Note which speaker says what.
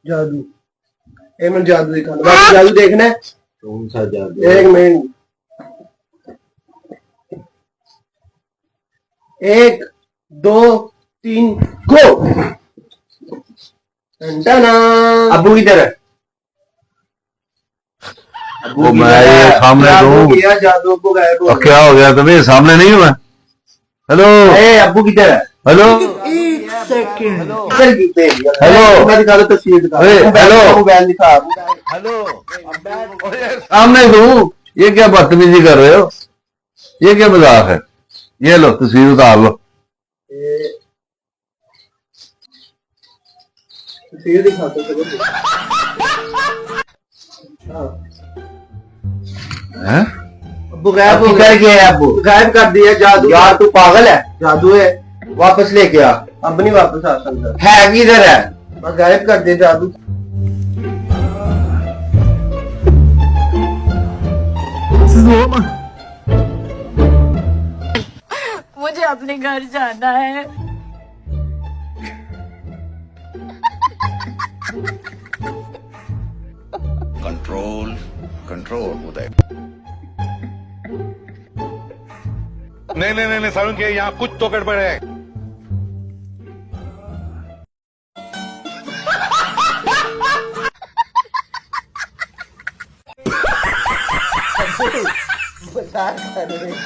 Speaker 1: जादू। एक मिनट जादू दिखा दो, बाकी जादू देखना है।
Speaker 2: कौन सा जादू?
Speaker 1: एक मिनट, 1 2 3 गो।
Speaker 2: अबू किधर है?
Speaker 3: वो मैं ये सामने दूं।
Speaker 1: जादू को गायब हो
Speaker 3: अब क्या हो गया तुम्हें? सामने नहीं हूं मैं। हेलो
Speaker 2: अबू किधर है?
Speaker 3: हेलो
Speaker 1: एक सेकंड
Speaker 3: हेलो
Speaker 1: मैं दिखा दो, तस्वीर दिखा दो।
Speaker 3: हेलो
Speaker 1: मोबाइल दिखा।
Speaker 3: हेलो सामने दूं। ये क्या बदतमीजी कर रहे हो? ये क्या मजाक है? ये लो तस्वीर उतार लो।
Speaker 1: तस्वीर दिखा दो।
Speaker 3: हैं?
Speaker 1: अबू गायब हो गया।
Speaker 2: गया है अबू?
Speaker 1: गायब कर दिया जादू।
Speaker 2: यार तू पागल है,
Speaker 1: जादू है,
Speaker 2: वापस लेके आ।
Speaker 1: अब नहीं वापस आ सकता।
Speaker 2: है किधर है?
Speaker 1: बस गायब कर दिया जादू।
Speaker 4: मुझे अपने घर जाना है।
Speaker 5: कंट्रोल कंट्रोल उदय। नहीं सारुण के यहाँ कुछ तो गड़बड़ है।
Speaker 1: मजाक कर रहे हैं।